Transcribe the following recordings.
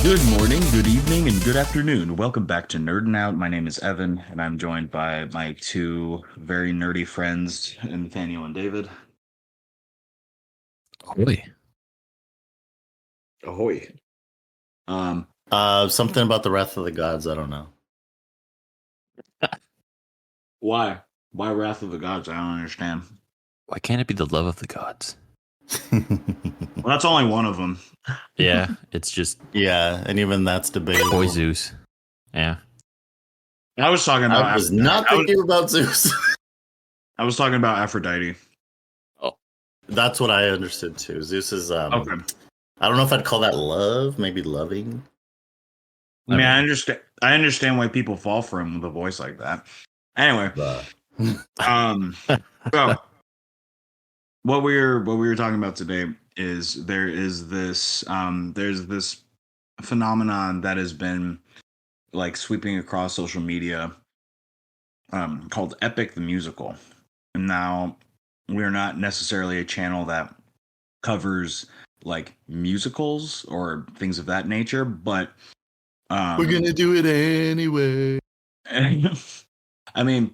Good morning, good evening, and good afternoon. Welcome back to Nerdin' Out. My name is Evan, and I'm joined by my two very nerdy friends, Nathaniel and David. Ahoy. Ahoy. Something about the Wrath of the Gods. I don't know. Why? Why Wrath of the Gods? I don't understand. Why can't it be the love of the gods? Well, that's only one of them. Yeah, it's just Yeah, and even that's debatable. boy Zeus. Yeah. I was talking about. I was not thinking about Zeus. I was talking about Aphrodite. Oh, That's what I understood too. Zeus is. Okay. I don't know if I'd call that love. Maybe loving. I mean, I understand. I understand why people fall for him with a voice like that. Anyway, so what we were talking about today is there's this phenomenon that has been like sweeping across social media called Epic the Musical. And now we're not necessarily a channel that covers like musicals or things of that nature, but we're gonna do it anyway. I mean,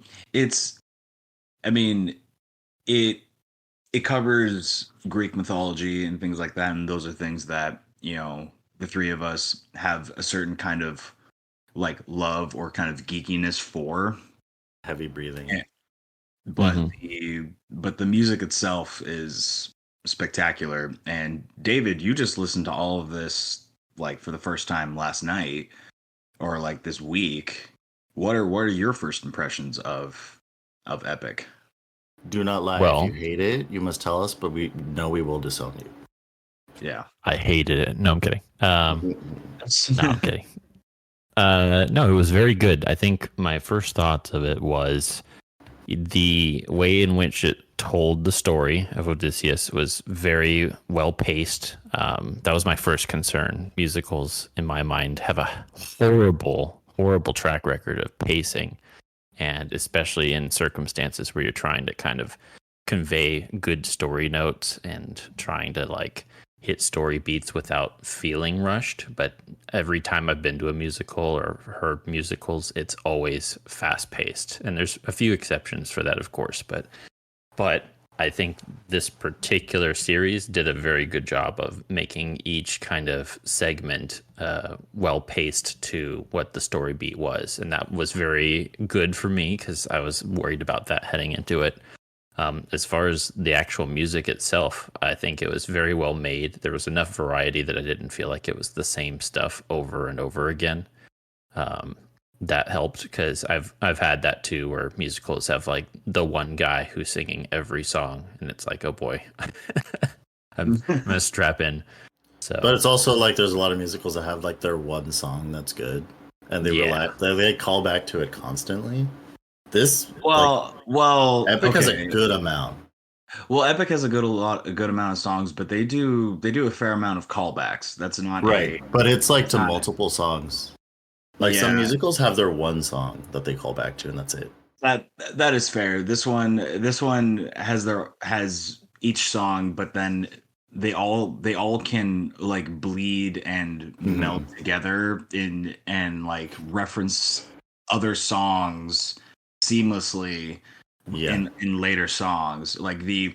it covers Greek mythology and things like that, and those are things that, you know, the three of us have a certain kind of like love or kind of geekiness for. Heavy breathing. Yeah. But the music itself is spectacular. And David, you just listened to all of this like for the first time last night or like this week. What are your first impressions of Epic? Do not lie. Well- if you hate it, you must tell us, but we know we will disown you. Yeah. I hated it. No, I'm kidding. No, I'm kidding. No, it was very good. I think my first thoughts of it was the way in which it told the story of Odysseus was very well paced. That was my first concern. Musicals, in my mind, have a horrible track record of pacing, and especially in circumstances where you're trying to kind of convey good story notes and trying to like hit story beats without feeling rushed. But every time I've been to a musical or heard musicals, it's always fast paced. And there's a few exceptions for that, of course, but I think this particular series did a very good job of making each kind of segment well paced to what the story beat was. And that was very good for me because I was worried about that heading into it. As far as the actual music itself, I think it was very well made. There was enough variety that I didn't feel like it was the same stuff over and over again. That helped because I've had that too, where musicals have like the one guy who's singing every song, and it's like, oh boy, I'm gonna strap in. So, But it's also like there's a lot of musicals that have like their one song that's good, and they call back to it constantly. This Epic has a good amount. Well, Epic has a good amount of songs, but they do a fair amount of callbacks. That's not Right, but it's like to not- multiple songs. Like some musicals have their one song that they call back to, and that's it. That is fair. This one has each song, but then they all can like bleed and melt together and like reference other songs seamlessly in later songs. Like the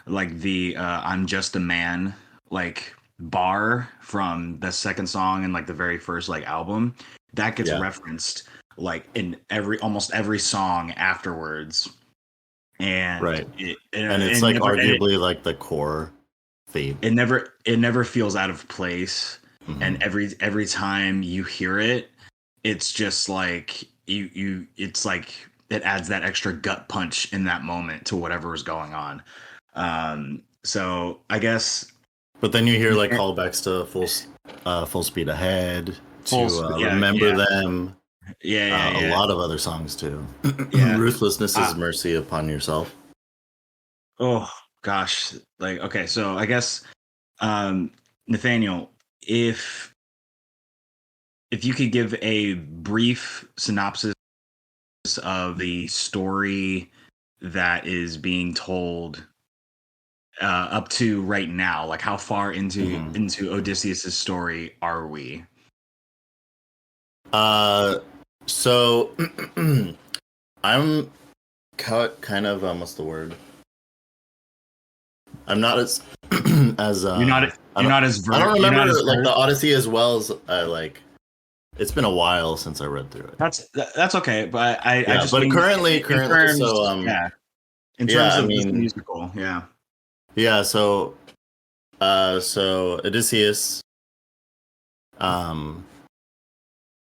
I'm Just a Man like bar from the second song and like the very first like album that gets referenced like in almost every song afterwards, and it's like arguably like the core theme. It never feels out of place, and every time you hear it, it's just like it's like it adds that extra gut punch in that moment to whatever is going on. So I guess, but then you hear like callbacks to Full Speed Ahead. Remember Them. A lot of other songs too. Ruthlessness is Mercy Upon Yourself. Oh gosh. Like, okay, so I guess Nathaniel, if you could give a brief synopsis of the story that is being told up to right now, like how far into Odysseus's story are we? So I'm kind of what's the word? I'm not as as you're not I don't as I don't you're remember not as like the Odyssey as well as I like. It's been a while since I read through it. That's okay, but I Yeah, just but mean currently, in terms, so yeah, in yeah, terms I of this mean, musical, yeah. yeah, so Odysseus um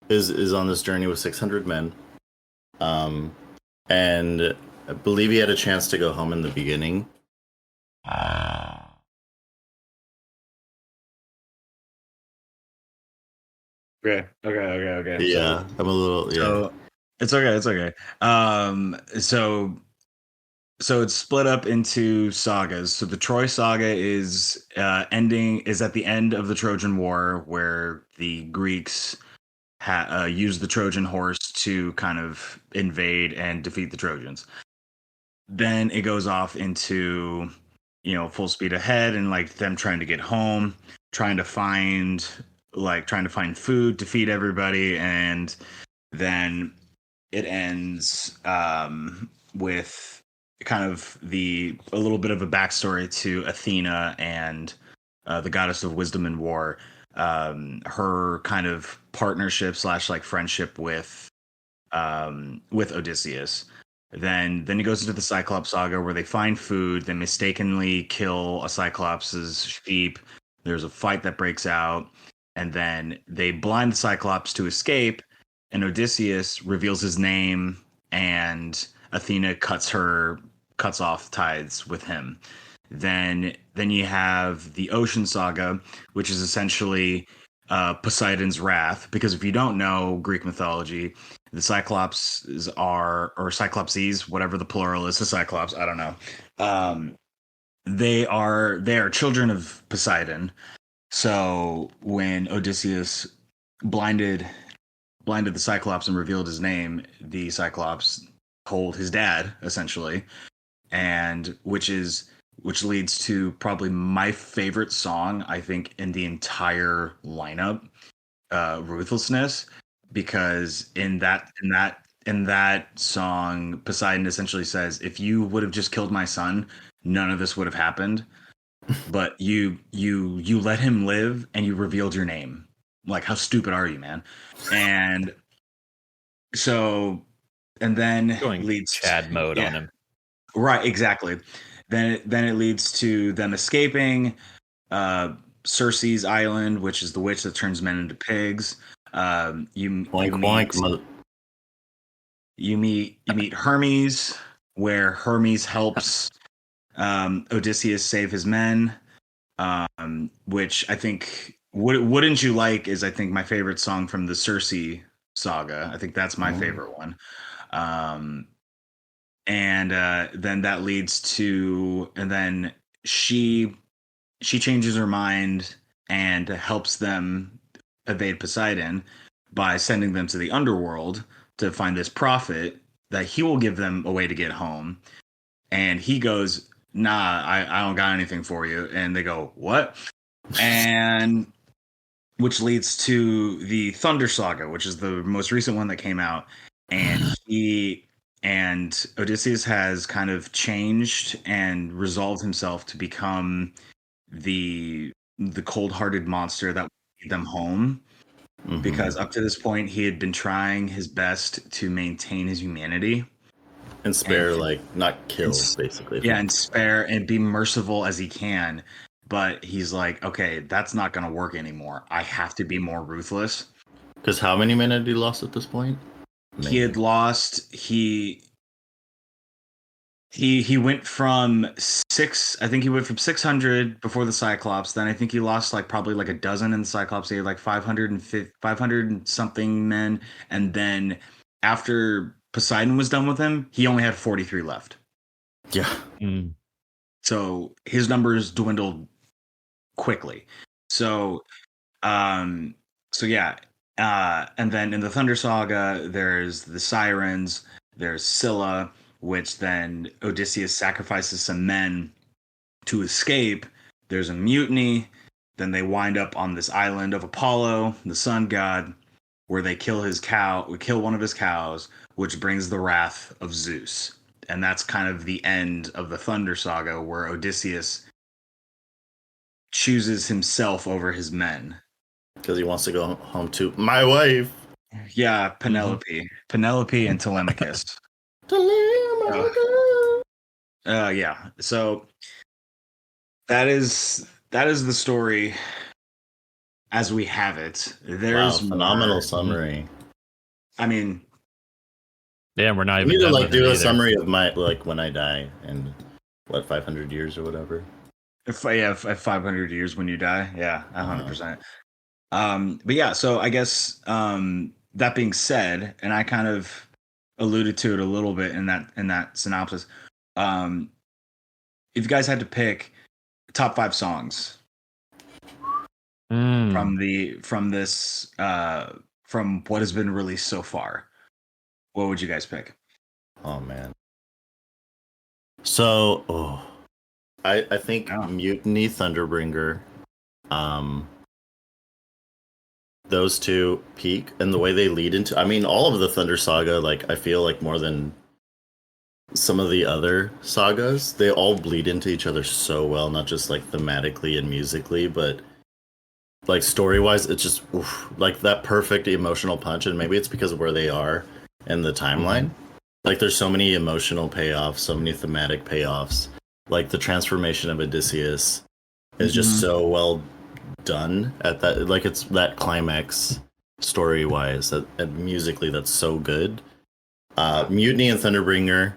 is on this journey with 600 men. Um and I believe he had a chance to go home in the beginning. Okay. Yeah, I'm a little So it's okay. It's okay. So it's split up into sagas. So the Troy saga is at the end of the Trojan War, where the Greeks used the Trojan horse to kind of invade and defeat the Trojans. Then it goes off into, full speed ahead and like them trying to get home, trying to find food to feed everybody, and then it ends with kind of a little bit of a backstory to Athena and the goddess of wisdom and war. Her kind of partnership slash like friendship with Odysseus. Then he goes into the Cyclops saga where they find food, they mistakenly kill a Cyclops' sheep. There's a fight that breaks out, and then they blind the Cyclops to escape, and Odysseus reveals his name, and Athena cuts off ties with him. Then you have the Ocean Saga, which is essentially Poseidon's wrath. Because if you don't know Greek mythology, the Cyclopses or Cyclopses, whatever the plural is, the Cyclops. I don't know. They are children of Poseidon. So when Odysseus blinded the Cyclops and revealed his name, the Cyclops told his dad essentially, and which leads to probably my favorite song I think in the entire lineup, Ruthlessness, because in that song Poseidon essentially says, if you would have just killed my son, none of this would have happened, but you let him live and you revealed your name. Like, how stupid are you, man? And so, and then Going leads Chad mode on him. Right, exactly. Then it leads to them escaping Circe's island, which is the witch that turns men into pigs. You meet Hermes, where Hermes helps Odysseus save his men, which I think wouldn't you like is I think my favorite song from the Circe saga. I think that's my favorite one. And then that leads to, and then she changes her mind and helps them evade Poseidon by sending them to the underworld to find this prophet that he will give them a way to get home. And he goes, nah, I don't got anything for you. And they go, what? And which leads to the Thunder Saga, which is the most recent one that came out. And Odysseus has kind of changed and resolved himself to become the cold-hearted monster that will lead them home. Mm-hmm. Because up to this point, he had been trying his best to maintain his humanity and spare, not kill, basically. Yeah, and spare and be merciful as he can. But he's like, okay, that's not going to work anymore. I have to be more ruthless. Because how many men had he lost at this point? He had lost. He went from 600 before the Cyclops. Then I think he lost probably a dozen in the Cyclops. He had 500 and something men. And then after Poseidon was done with him, he only had 43 left. Yeah. Mm. So his numbers dwindled quickly. So yeah. And then in the Thunder Saga, there's the Sirens, there's Scylla, which then Odysseus sacrifices some men to escape. There's a mutiny. Then they wind up on this island of Apollo, the sun god. where they kill one of his cows, which brings the wrath of Zeus. And that's kind of the end of the Thunder Saga, where Odysseus chooses himself over his men. Because he wants to go home to my wife. Yeah, Penelope. Penelope and Telemachus. Yeah. So that is the story as we have it. There's phenomenal summary. I mean, yeah, we're not even need to like do a summary of my like when I die in 500 years or whatever. If 500 years when you die, yeah, 100%. But yeah, so I guess that being said, and I kind of alluded to it a little bit in that synopsis. If you guys had to pick top 5 songs from what has been released so far, what would you guys pick? Oh man. So, I think Mutiny, Thunderbringer, those two peak, and the way they lead into, I mean, all of the Thunder Saga, like I feel like more than some of the other sagas, they all bleed into each other so well, not just like thematically and musically, but like story-wise, it's just like that perfect emotional punch. And maybe it's because of where they are in the timeline. Like there's so many emotional payoffs, so many thematic payoffs. Like the transformation of Odysseus is just so well done at that. Like it's that climax story-wise and musically that's so good. Mutiny and Thunderbringer,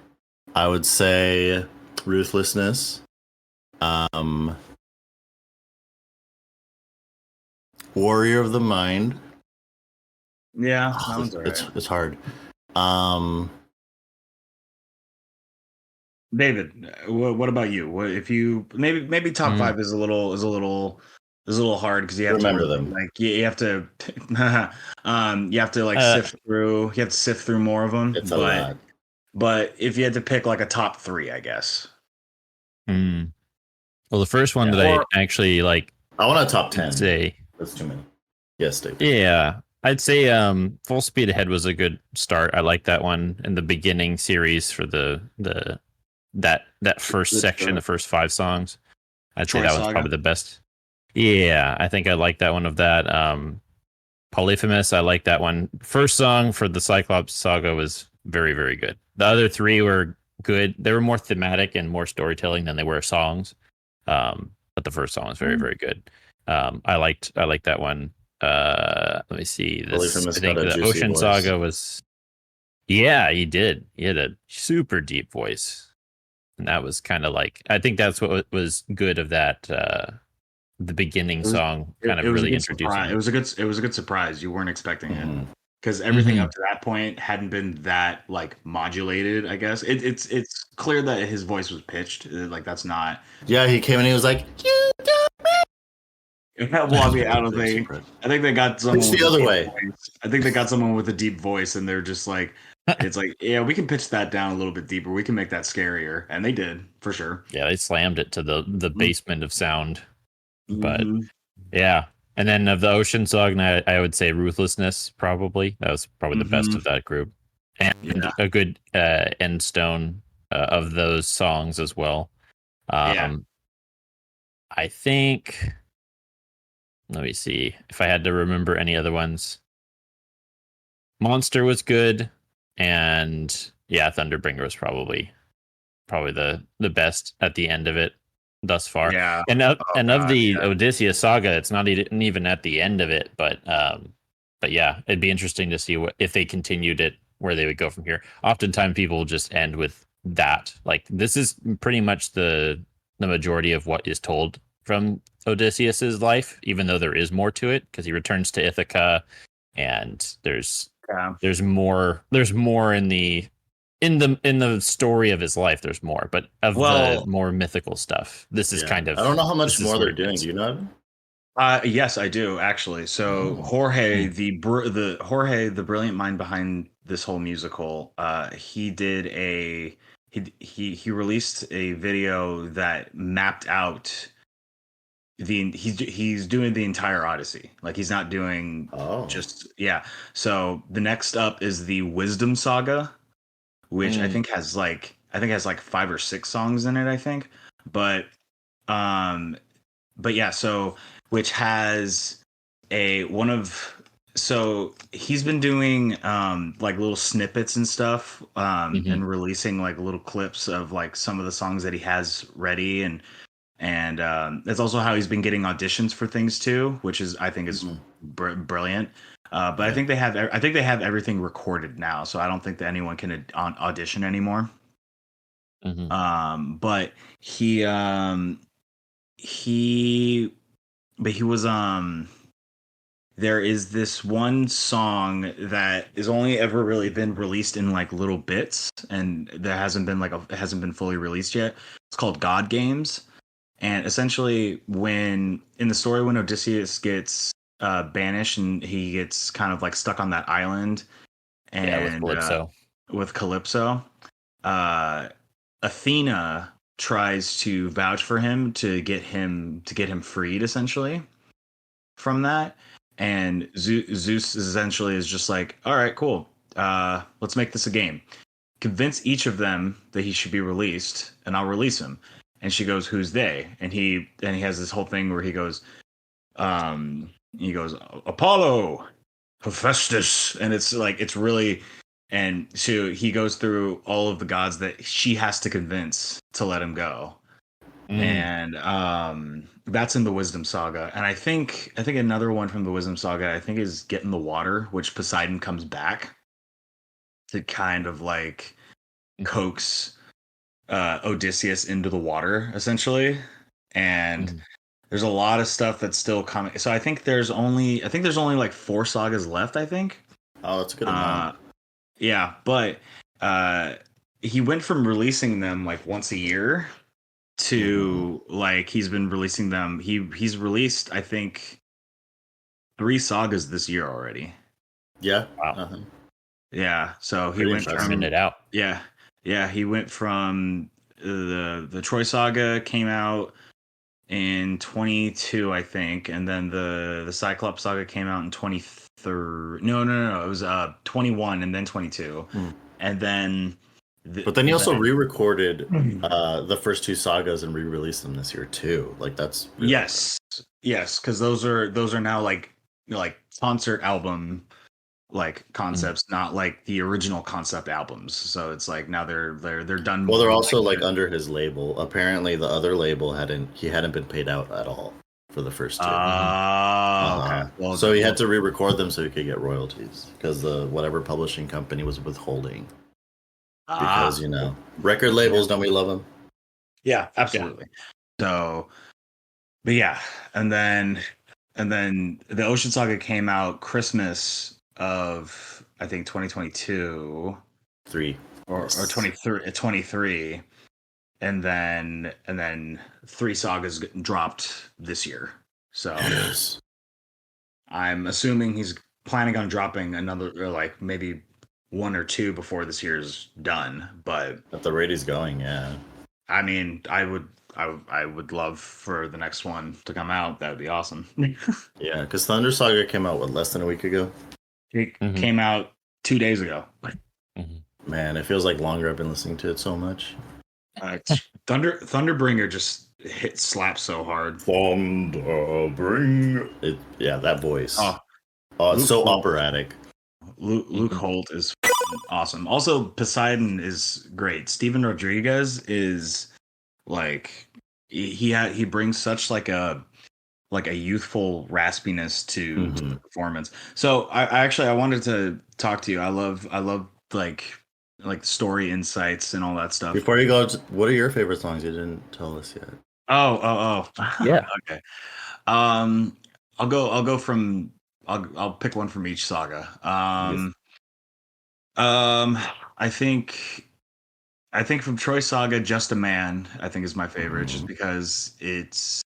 I would say Ruthlessness. Warrior of the Mind. Yeah, it's hard. David, what about you? What if you maybe top 5 is a little hard because you have remember to them. Like you have to you have to like sift through more of them. It's a lot. But if you had to pick like a top 3, I guess. Well, the first one that I actually like, I want a top 10. Say that's too many. Yes, Dave. Yeah, I'd say Full Speed Ahead was a good start. I like that one in the beginning series for that first section, the first 5 songs. I'd say that was probably the best. Yeah, I think I like that one of that. Polyphemus, I like that one. First song for the Cyclops Saga was very, very good. The other 3 were good. They were more thematic and more storytelling than they were songs. But the first song was very, very good. I liked that one. Let me see. I think the Ocean Saga was. Yeah, he did. He had a super deep voice, and that was kind of like. I think that's what was good of that. The beginning song kind of really introducing. It was a good surprise. You weren't expecting it because everything up to that point hadn't been that like modulated. I guess it's clear that his voice was pitched. Like that's not. Yeah, he came and he was like, "You got me." Well, I mean, I think they got someone. It's the other way. I think they got someone with a deep voice, and they're just like, it's like, yeah, we can pitch that down a little bit deeper. We can make that scarier, and they did for sure. Yeah, they slammed it to the basement of sound. But yeah, and then of the Ocean Saga, I would say Ruthlessness probably. That was probably the best of that group, and a good end stone of those songs as well. I think. Let me see if I had to remember any other ones. Monster was good, and yeah, Thunderbringer was probably the best at the end of it thus far. Yeah, and of the Odysseus saga, it's not even at the end of it, but yeah, it'd be interesting to see if they continued it, where they would go from here. Oftentimes, people just end with that. Like this is pretty much the majority of what is told from Odysseus's life, even though there is more to it because he returns to Ithaca, and there's more in the story of his life. There's more, but the more mythical stuff, this is kind of. I don't know how much more they're doing. Do you know? Yes, I do actually. So Jorge, the brilliant mind behind this whole musical, he did he released a video that mapped out he's doing the entire Odyssey. Like he's not doing So the next up is the Wisdom Saga, which I think has like 5 or 6 songs in it, I think. Um but yeah, so which has so he's been doing like little snippets and stuff and releasing like little clips of like some of the songs that he has ready, and that's also how he's been getting auditions for things too, which is I think is brilliant. But I think they have everything recorded now, so I don't think that anyone can audition anymore. But he was there is this one song that is only ever really been released in like little bits, and there hasn't been fully released yet. It's called God Games. And essentially, when in the story, when Odysseus gets banished and he gets kind of like stuck on that island, and with Calypso, Athena tries to vouch for him to get him freed, essentially, from that. And Zeus essentially is just like, all right, cool. Let's make this a game. Convince each of them that he should be released, and I'll release him. And she goes, "Who's they?" And he has this whole thing where he goes, "Apollo, Hephaestus," and it's like it's really, and so he goes through all of the gods that she has to convince to let him go, and that's in the Wisdom Saga. And I think another one from the Wisdom Saga I think is Get in the Water, which Poseidon comes back to kind of like coax Odysseus into the water, essentially, and there's a lot of stuff that's still coming. So I think there's only like 4 sagas left, I think. Oh, that's a good amount. Yeah, but he went from releasing them like once a year to like he's been releasing them. He's released I think 3 sagas this year already. Yeah. Wow. Yeah. So he went from it out. Yeah, he went from the Troy Saga came out in 22, I think, and then the Cyclops Saga came out in 23. No, it was 21 and then 22, and then. But then he also re-recorded the first 2 sagas and re-released them this year too. Like that's really yes, because those are now like concert album like concepts, not like the original concept albums. So it's like now they're done. Well, they're also like under his label. Apparently, the other label hadn't been paid out at all for the first 2. Okay. Well, so he had to re-record them so he could get royalties because the whatever publishing company was withholding. Because record labels, don't we love them? Yeah, absolutely. Yeah. So, but yeah, and then the Ocean Saga came out Christmas of I think 2022 or 23, and then 3 sagas dropped this year. So I'm assuming he's planning on dropping another like maybe 1 or 2 before this year's done. But at the rate he's going, yeah. I mean, I would love for the next one to come out. That would be awesome. Yeah, because Thunder Saga came out less than a week ago. It came out 2 days ago. Man, it feels like longer. I've been listening to it so much. Thunderbringer just slaps so hard. Thunderbringer. Yeah, that voice. Oh, it's so operatic. Luke Holt is awesome. Also, Poseidon is great. Steven Rodriguez is like he brings such like a youthful raspiness to the performance. So I wanted to talk to you. I love like story insights and all that stuff. Before you go, what are your favorite songs? You didn't tell us yet. Oh. Yeah. Okay. I'll pick one from each saga. I think from Troy Saga, Just a Man, I think is my favorite, just because it's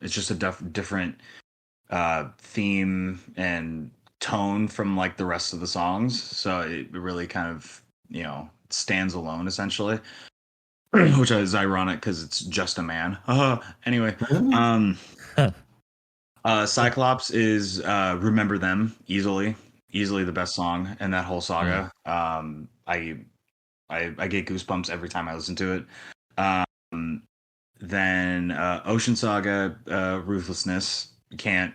just a different theme and tone from like the rest of the songs. So it really kind of, stands alone essentially. which is ironic because it's just a man. Anyway, Cyclops is "Remember Them" easily the best song in that whole saga. I get goosebumps every time I listen to it. Then Ocean Saga, Ruthlessness. Can't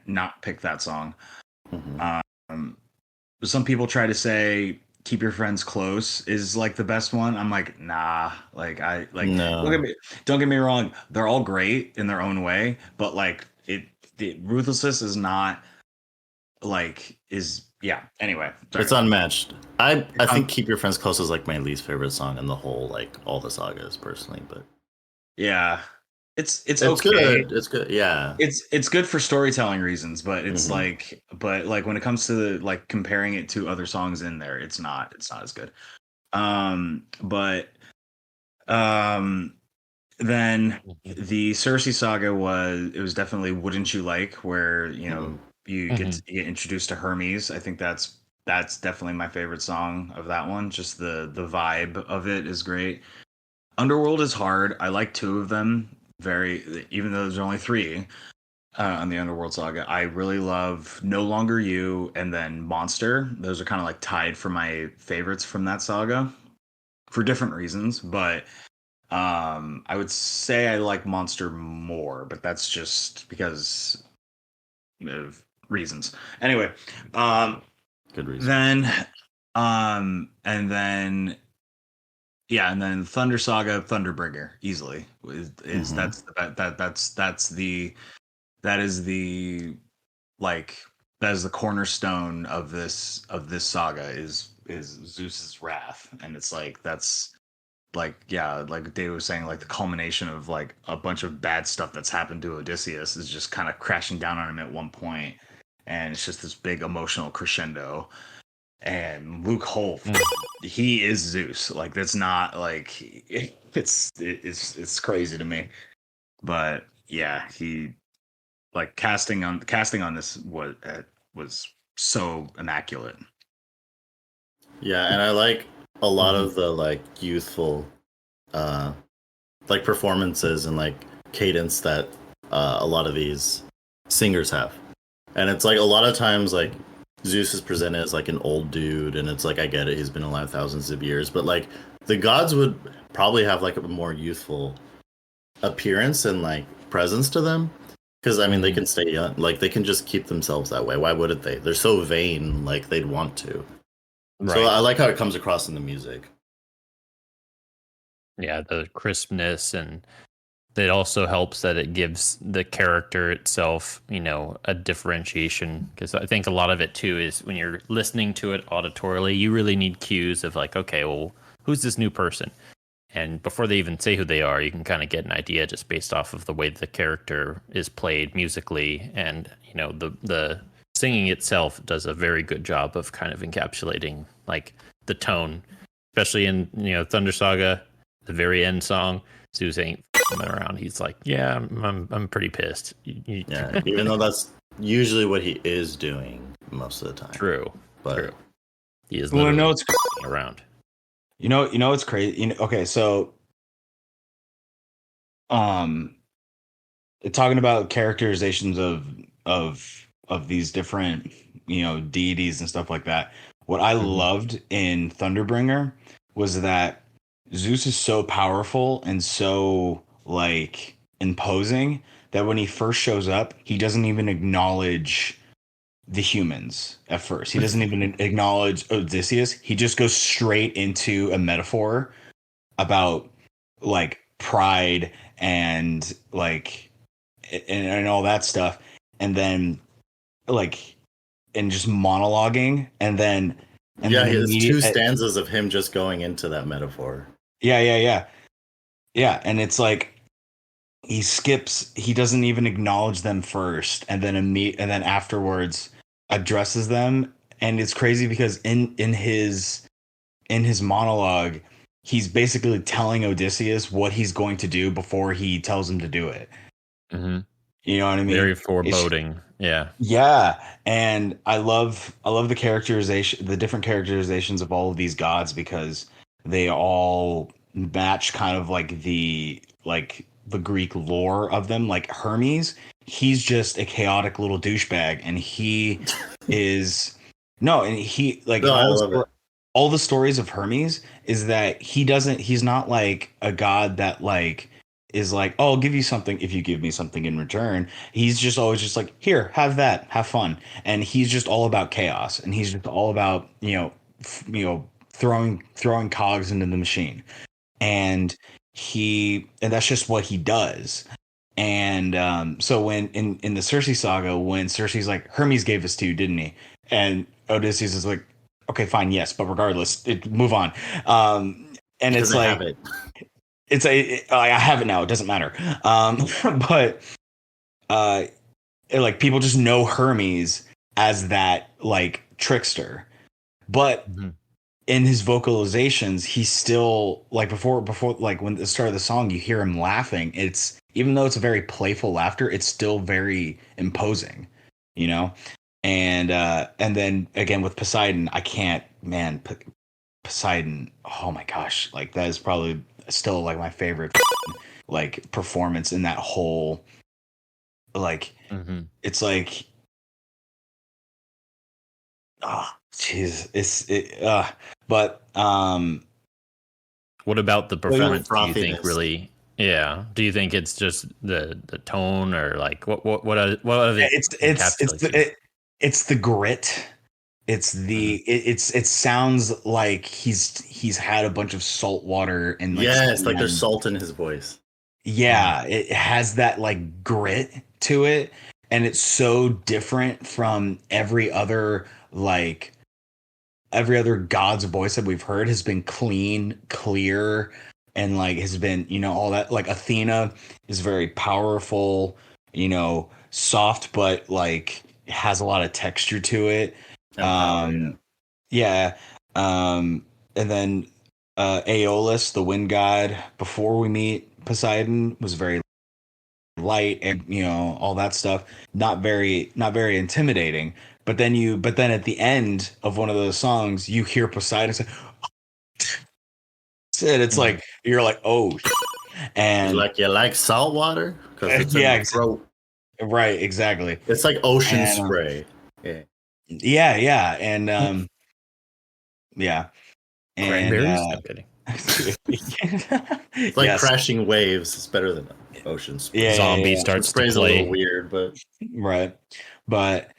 not pick that song. Some people try to say Keep Your Friends Close is like the best one. I'm like, nah. Like no. Don't get me wrong, they're all great in their own way, but like the Ruthlessness is not like anyway, sorry. It's unmatched. I think Keep Your Friends Close is like my least favorite song in the whole, like, all the sagas personally, but yeah, it's okay. Good. It's good. Yeah, it's good for storytelling reasons, but it's like when it comes to like comparing it to other songs in there, it's not as good. Then the Cersei saga was definitely Wouldn't You Like, where you know you get to get introduced to Hermes. I think that's definitely my favorite song of that one. Just the vibe of it is great. Underworld is hard. I like two of them even though there's only three on the Underworld saga. I really love No Longer You and then Monster. Those are kind of like tied for my favorites from that saga for different reasons, but I would say I like Monster more, but that's just because of reasons. Anyway, good reason. Then and then Thunder Saga, Thunderbringer easily is that's the cornerstone of this saga is Zeus's wrath, and it's like that's like like Dave was saying, like the culmination of like a bunch of bad stuff that's happened to Odysseus is just kind of crashing down on him at one point, and it's just this big emotional crescendo. And Luke Holt, he is Zeus. Like that's not like it's crazy to me, but yeah, he like casting on this was so immaculate. Yeah, and I like a lot of the like youthful like performances and like cadence that a lot of these singers have. And it's like a lot of times like Zeus is presented as like an old dude, and it's like, I get it, he's been alive thousands of years, but like the gods would probably have like a more youthful appearance and like presence to them, because I mean they can stay young, like they can just keep themselves that way. Why wouldn't they? They're so vain, like they'd want to. Right. So I like how it comes across in the music. Yeah, the crispness, and it also helps that it gives the character itself, you know, a differentiation. Because I think a lot of it too is when you're listening to it auditorily, you really need cues of like, okay, well, who's this new person? And before they even say who they are, you can kind of get an idea just based off of the way the character is played musically, and you know, the singing itself does a very good job of kind of encapsulating like the tone, especially in, you know, Thunder Saga, the very end song. Zeus ain't around. He's like, yeah, I'm pretty pissed. Yeah, even though that's usually what he is doing most of the time. True, but true. He is it's around. You know, it's crazy. You know, okay, so talking about characterizations of these different, you know, deities and stuff like that. What I loved in Thunderbringer was that Zeus is so powerful and so like imposing that when he first shows up, he doesn't even acknowledge the humans at first. He doesn't even acknowledge Odysseus. He just goes straight into a metaphor about like pride and like and all that stuff, and then like and just monologuing, and then it's two stanzas of him just going into that metaphor. Yeah, and it's like he doesn't even acknowledge them first, and then afterwards addresses them. And it's crazy because in his monologue, he's basically telling Odysseus what he's going to do before he tells him to do it. Mm-hmm. You know what I mean? Very foreboding. Yeah. And I love the characterization, the different characterizations of all of these gods, because they all match kind of like the Greek lore of them. Like Hermes, he's just a chaotic little douchebag, and he is and he like No, I love it. All the stories of Hermes is that he's not like a god that like is like, oh, I'll give you something if you give me something in return. He's just always just like, here, have that, have fun. And he's just all about chaos, and he's just all about, throwing cogs into the machine. And that's just what he does. And so when in the Circe saga, when Circe's like, Hermes gave this to you, didn't he? And Odysseus is like, okay, fine, yes, but regardless, move on. And it's like, I have it now. It doesn't matter. But like people just know Hermes as that like trickster, but in his vocalizations, he's still like before like when the start of the song, you hear him laughing. It's even though it's a very playful laughter, it's still very imposing, And then again with Poseidon, I can't, man. Poseidon, oh my gosh, like that is probably still like my favorite like performance in that whole like it's like but what about the performance do you think really do you think it's just the tone, or like what are the it's the grit. It's the it sounds like he's had a bunch of salt water and like like there's salt in his voice. Yeah, it has that like grit to it, and it's so different from every other god's voice that we've heard has been clean, clear, and like has been, all that. Like Athena is very powerful, soft, but like has a lot of texture to it. And then Aeolus, the wind god, before we meet Poseidon, was very light and all that stuff, not very intimidating. But then at the end of one of those songs, you hear Poseidon say, and it's like you're like, oh, and you like salt water because it's in the throat. Right, exactly. It's like ocean spray. Yeah, and cranberries. I'm kidding. It's like crashing waves. It's better than ocean spray. Zombie starts to play. A little weird, but right. But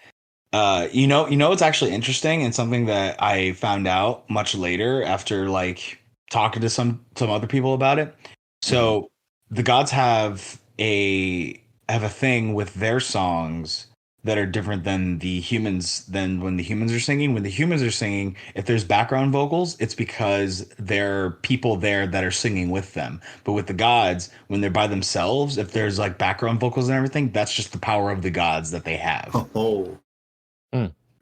it's actually interesting, and something that I found out much later after like talking to some other people about it. So the gods have a thing with their songs that are different than the humans, than when the humans are singing. When the humans are singing, if there's background vocals, it's because there are people there that are singing with them. But with the gods, when they're by themselves, if there's like background vocals and everything, that's just the power of the gods that they have.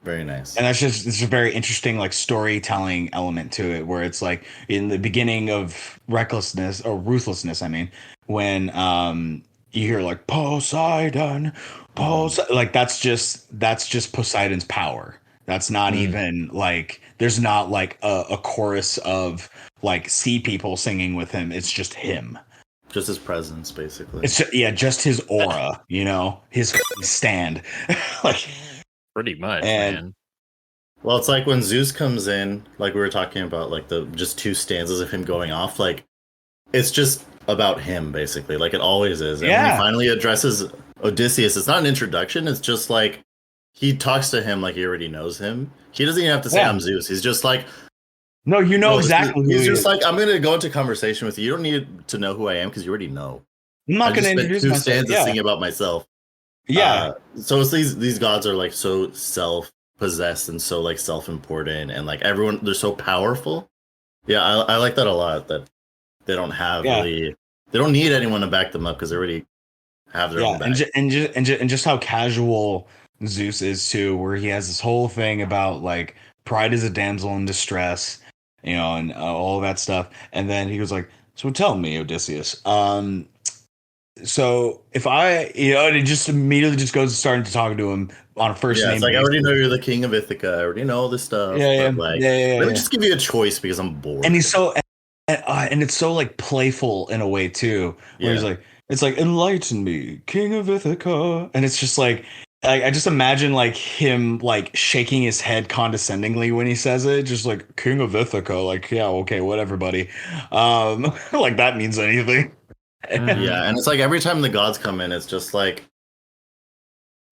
Very nice. And it's a very interesting like storytelling element to it, where it's like in the beginning of Ruthlessness, I mean, when you hear like Poseidon, like that's just Poseidon's power. That's not even like, there's not like a chorus of like sea people singing with him. It's just him. Just his presence, basically. It's just his aura, his stand. Like pretty much, man. Well, it's like when Zeus comes in, like we were talking about, like the just two stanzas of him going off, like it's just about him, basically, like it always is. And when he finally addresses Odysseus, it's not an introduction, it's just like he talks to him like he already knows him. He doesn't even have to say I'm Zeus. He's just like, no, exactly. He's just like, I'm going to go into conversation with you. You don't need to know who I am because you already know. I'm not going to introduce myself. Two stanzas singing about myself. Yeah. So it's these gods are like so self-possessed and so like self-important, and like everyone, they're so powerful. Yeah, I like that a lot, that they don't have really, they don't need anyone to back them up because they already have their own back. And just how casual Zeus is too, where he has this whole thing about like pride is a damsel in distress, and all that stuff. And then he was like, so tell me, Odysseus, so if I, and it just immediately just goes starting to talk to him on a first name. It's like, I already know you're the king of Ithaca. I already know all this stuff. Let me just give you a choice because I'm bored. And he's so, and it's so like playful in a way too, where he's like, it's like, enlighten me, King of Ithaca, and it's just like, I just imagine like him like shaking his head condescendingly when he says it, just like King of Ithaca, like yeah, okay, whatever, buddy, like that means anything. Yeah, and it's like every time the gods come in, it's just like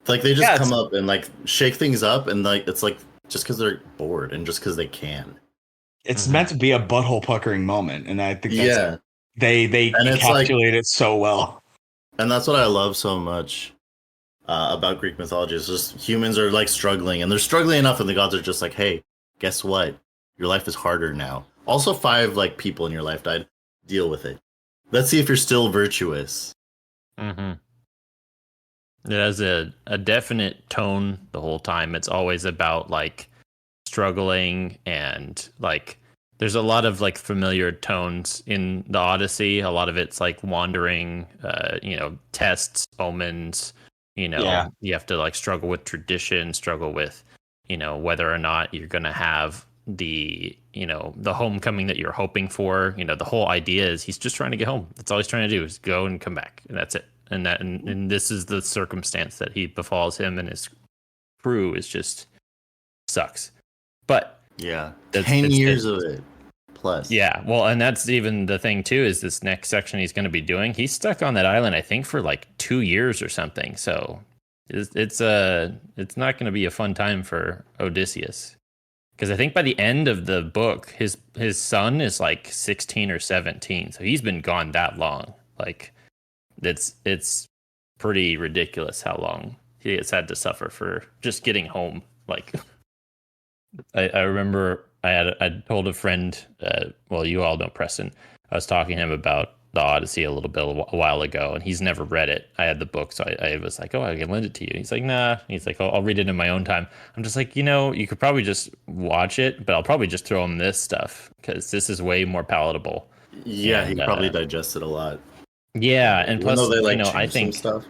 they just come up and like shake things up, and like it's like just because they're bored and just because they can. It's meant to be a butthole puckering moment, and I think that's, they encapsulate it so well. And that's what I love so much about Greek mythology. It's just humans are like struggling, and they're struggling enough, and the gods are just like, "Hey, guess what? Your life is harder now." Also, 5 like people in your life died. Deal with it. Let's see if you're still virtuous. It has a definite tone the whole time. It's always about like struggling, and like there's a lot of like familiar tones in the Odyssey. A lot of it's like wandering, tests, omens. You have to like struggle with tradition, struggle with, whether or not you're going to have the homecoming that you're hoping for. The whole idea is he's just trying to get home. That's all he's trying to do is go and come back, and that's it. And this is the circumstance that he befalls him and his crew is just sucks. But 10 years of it plus. Yeah, well, and that's even the thing too, is this next section he's going to be doing. He's stuck on that island, I think, for like 2 years or something. So it's not going to be a fun time for Odysseus, because I think by the end of the book, his son is like 16 or 17, so he's been gone that long. Like it's pretty ridiculous how long he has had to suffer for just getting home. Like I remember I told a friend, you all know Preston. I was talking to him about the Odyssey a little bit a while ago, and he's never read it. I had the book, so I was like, I can lend it to you. He's like, nah. He's like, I'll read it in my own time. I'm just like, you could probably just watch it, but I'll probably just throw him this stuff because this is way more palatable. Yeah, he probably digested a lot. Yeah, and plus, I think stuff.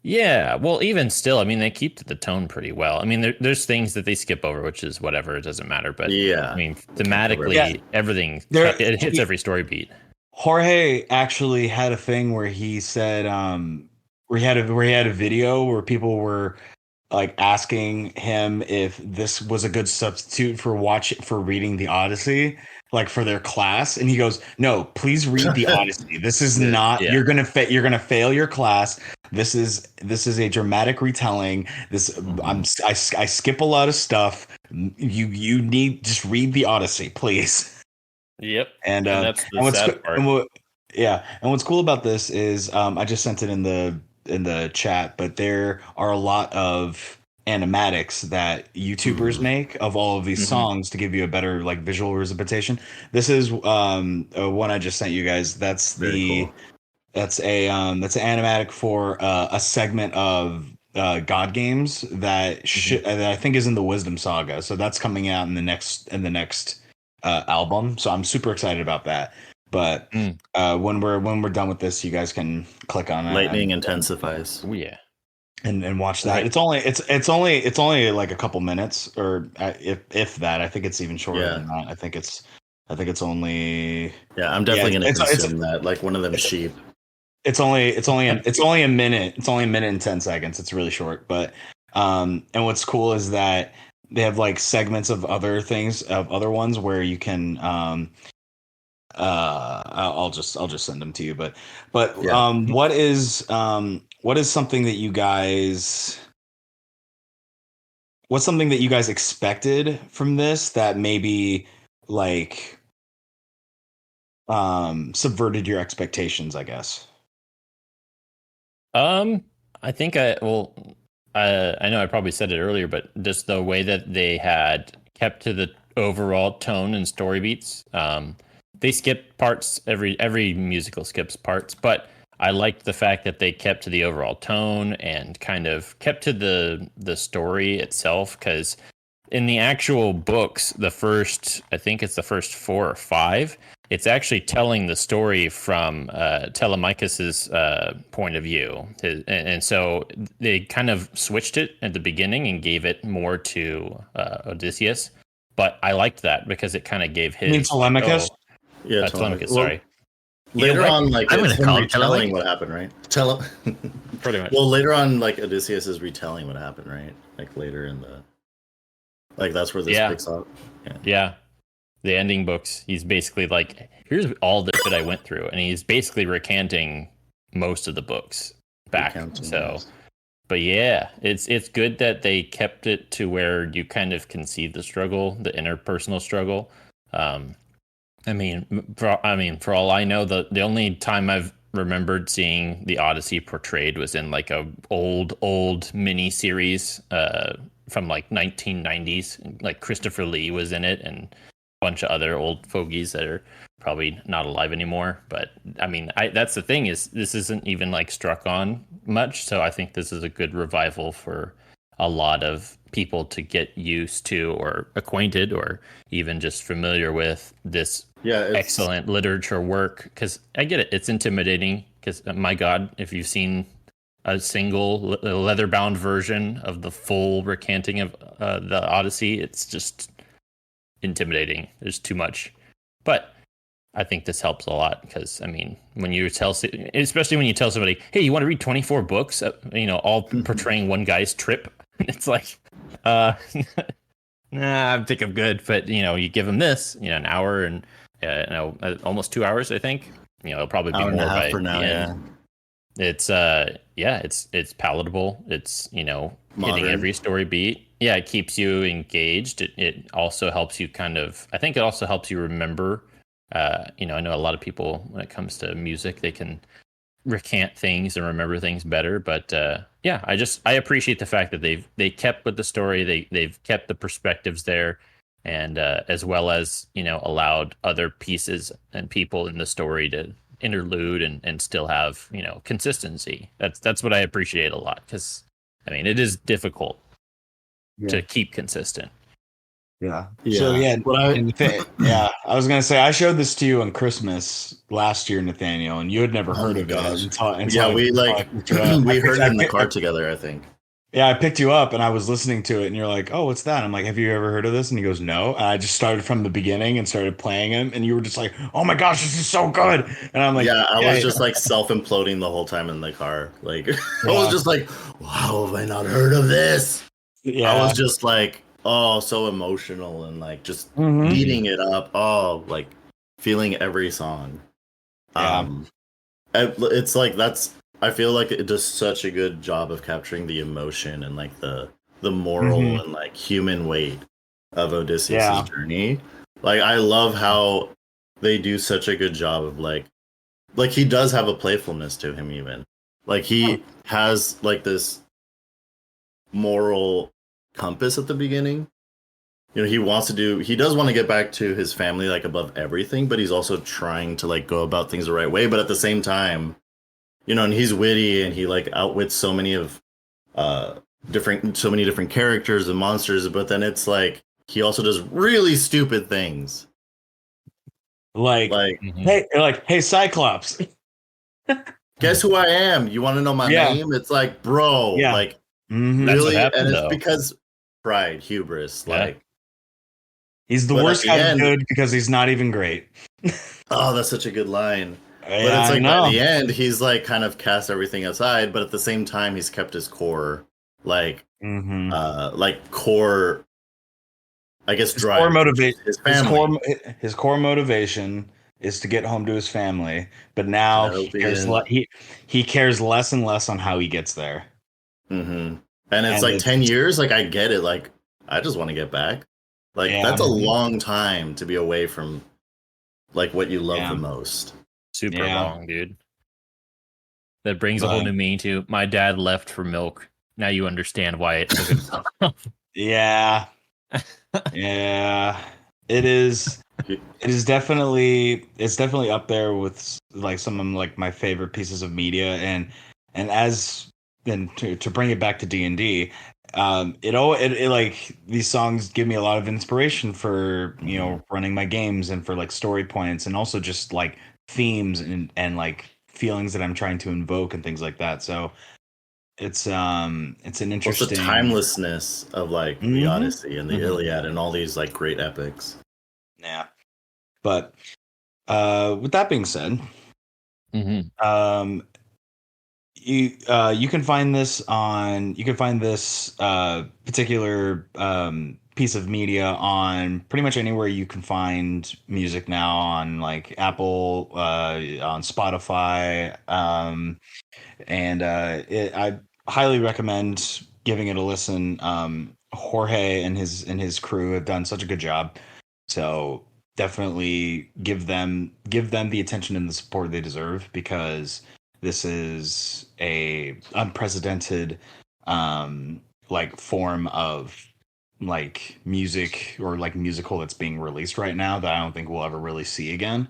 Yeah, well, even still, I mean, they keep to the tone pretty well. I mean, there's things that they skip over, which is whatever, it doesn't matter. But I mean, thematically, everything it hits every story beat. Jorge actually had a thing where he said, where he had a video where people were like asking him if this was a good substitute for reading the Odyssey, like for their class, and he goes, "No, please read the Odyssey. This is not. Yeah. You're gonna fail your class. This is a dramatic retelling. I skip a lot of stuff. You need just read the Odyssey, please." Yep. And that's the sad part. And what's cool about this is I just sent it in the chat, but there are a lot of animatics that YouTubers make of all of these songs to give you a better like visual representation. This is one I just sent you guys. That's an animatic for a segment of God games that that I think is in the Wisdom Saga. So that's coming out in the next album. So I'm super excited about that. But when we're done with this, you guys can click on that. Lightning intensifies. Oh yeah. And watch that. Right. It's only like a couple minutes, or if that. I think it's even shorter than that. I think it's only. Yeah, I'm definitely gonna consume that like one of them sheep. It's only a minute. It's only a minute and 10 seconds. It's really short, but and what's cool is that they have like segments of other things, of other ones where you can I'll just send them to you, but what is something that you guys expected from this that maybe like subverted your expectations, I guess? I think I know I probably said it earlier, but just the way that they had kept to the overall tone and story beats. They skipped parts, every musical skips parts, but I liked the fact that they kept to the overall tone and kind of kept to the story itself, because in the actual books, I think it's the first 4 or 5, it's actually telling the story from Telemachus's point of view. And so they kind of switched it at the beginning and gave it more to Odysseus. But I liked that because it kind of gave his... You mean Telemachus? Yeah, Telemachus. Sorry. Later on, like I'm it's gonna call him him retelling what happened, right? Pretty much. Well, later on, like Odysseus is retelling what happened, right? Like later in the, like that's where this picks up. Yeah. The ending books, he's basically like, here's all the shit I went through, and he's basically recanting most of the books back. But yeah, it's good that they kept it to where you kind of can see the struggle, the interpersonal struggle. For all I know, the only time I've remembered seeing the Odyssey portrayed was in like a old mini series from like 1990s. Like Christopher Lee was in it, and a bunch of other old fogies that are probably not alive anymore. But I mean, that's the thing, is this isn't even like struck on much, so I think this is a good revival for a lot of people to get used to or acquainted or even just familiar with this excellent literature work. Because I get it, it's intimidating, because my God, if you've seen a single leather-bound version of the full recanting of the Odyssey, it's just intimidating. There's too much. But I think this helps a lot, because I mean, especially when you tell somebody, hey, you want to read 24 books, all portraying one guy's trip, it's like, nah, I think I'm good. But you give them this, an hour and almost 2 hours, I think. It'll probably be more by for now, the end. It's it's palatable. It's hitting every story beat. Yeah, it keeps you engaged. It also helps you I think it also helps you remember. I know a lot of people, when it comes to music, they can recant things and remember things better. But I appreciate the fact that they kept with the story. They've kept the perspectives there, and as well as allowed other pieces and people in the story to interlude and still have consistency. That's what I appreciate a lot, because I mean, it is difficult to keep consistent. Yeah. So I was gonna say, I showed this to you on Christmas last year, Nathaniel, and you had never heard of it until we heard it in the car together, I think. Yeah, I picked you up and I was listening to it, and you're like, "Oh, what's that?" I'm like, "Have you ever heard of this?" And he goes, "No." And I just started from the beginning and started playing him, and you were just like, "Oh my gosh, this is so good!" And I'm like, I was just like self-imploding the whole time in the car. Like, I was just like, "Wow, have I not heard of this?" Yeah, I was just like, oh, so emotional and like just beating it up. Oh, like feeling every song. It's like I feel like it does such a good job of capturing the emotion and like the moral and like human weight of Odysseus' journey. Like, I love how they do such a good job of like he does have a playfulness to him, even like he has like this moral compass at the beginning. He does want to get back to his family, like, above everything, but he's also trying to like go about things the right way. But at the same time, and he's witty and he like outwits so many different characters and monsters. But then it's like he also does really stupid things. Hey, Cyclops. Guess who I am? You want to know my name? It's like, bro, like, really? And it's because pride, hubris, like. He's the worst kind of good because he's not even great. Oh, that's such a good line. But it's like, by the end, he's like kind of cast everything aside, but at the same time, he's kept his core, like, core, I guess, drive. His core motivation is to get home to his family, but now he cares less and less on how he gets there. And it's like 10 years. Like, I get it. Like, I just want to get back. Like, that's a long time to be away from like what you love the most. Super long, dude. That brings a whole new meaning to my dad left for milk. Now you understand why it took him so long. Yeah. It is definitely up there with like some of like my favorite pieces of media, and to bring it back to D&D, it like these songs give me a lot of inspiration for running my games and for like story points, and also just like themes and like feelings that I'm trying to invoke and things like that. So it's an interesting, the timelessness of like the Odyssey and the Iliad and all these like great epics. Yeah, but With that being said, you can find this particular piece of media on pretty much anywhere you can find music now, on like Apple, on Spotify, and I highly recommend giving it a listen. Jorge and his crew have done such a good job, so definitely give them the attention and the support they deserve, because this is a unprecedented like form of like music, or like musical, that's being released right now, that I don't think we'll ever really see again.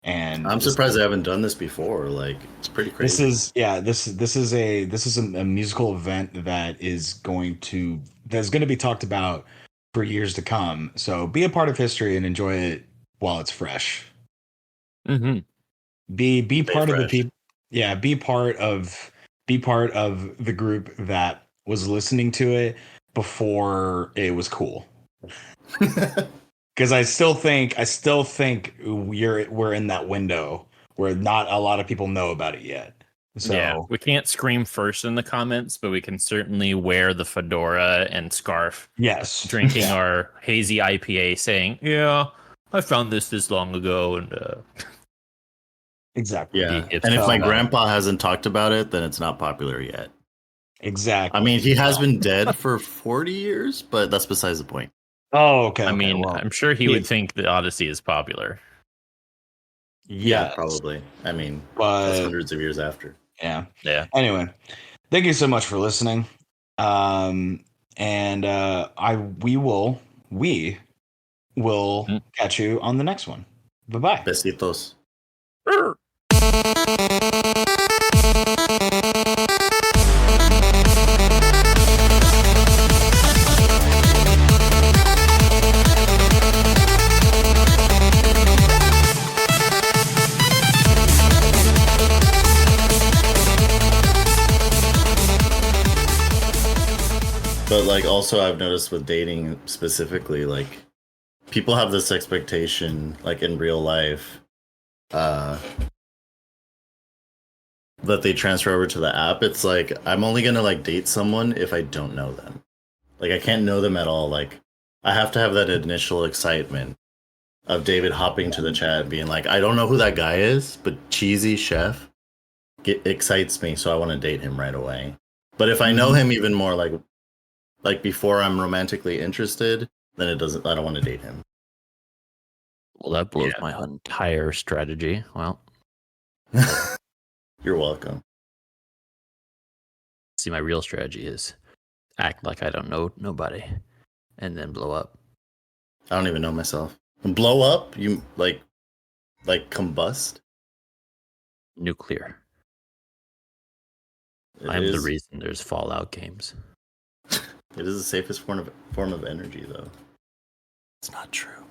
And I'm surprised they haven't done this before. Like, it's pretty crazy. This is a musical event that's going to be talked about for years to come. So be a part of history and enjoy it while it's fresh. Mm-hmm. Be part of the people. Yeah, be part of the group that was listening to it before it was cool. Because I still think we're in that window where not a lot of people know about it yet. So yeah, we can't scream first in the comments, but we can certainly wear the fedora and scarf. Yes, drinking our hazy IPA, saying, "Yeah, I found this long ago," and exactly. Yeah, and if my grandpa hasn't talked about it, then it's not popular yet. Exactly. I mean, he has been dead for 40 years, but that's besides the point. Oh, okay. I mean, well, I'm sure he would think the Odyssey is popular. Yeah, probably. I mean, that's hundreds of years after. Yeah. Yeah. Anyway, thank you so much for listening. And we will catch you on the next one. Bye-bye. Besitos. But like, also I've noticed with dating specifically, like, people have this expectation, like in real life, that they transfer over to the app. It's like, I'm only gonna like date someone if I don't know them. Like, I can't know them at all. Like, I have to have that initial excitement of David hopping to the chat and being like, I don't know who that guy is, but cheesy chef excites me, so I want to date him right away. But if I know him even more, like before I'm romantically interested, then I don't want to date him. Well, that blows my entire strategy. Well, you're welcome. See, my real strategy is act like I don't know nobody, and then blow up. I don't even know myself. Blow up? You like combust? Nuclear. I'm the reason there's Fallout games. It is the safest form of energy, though. It's not true.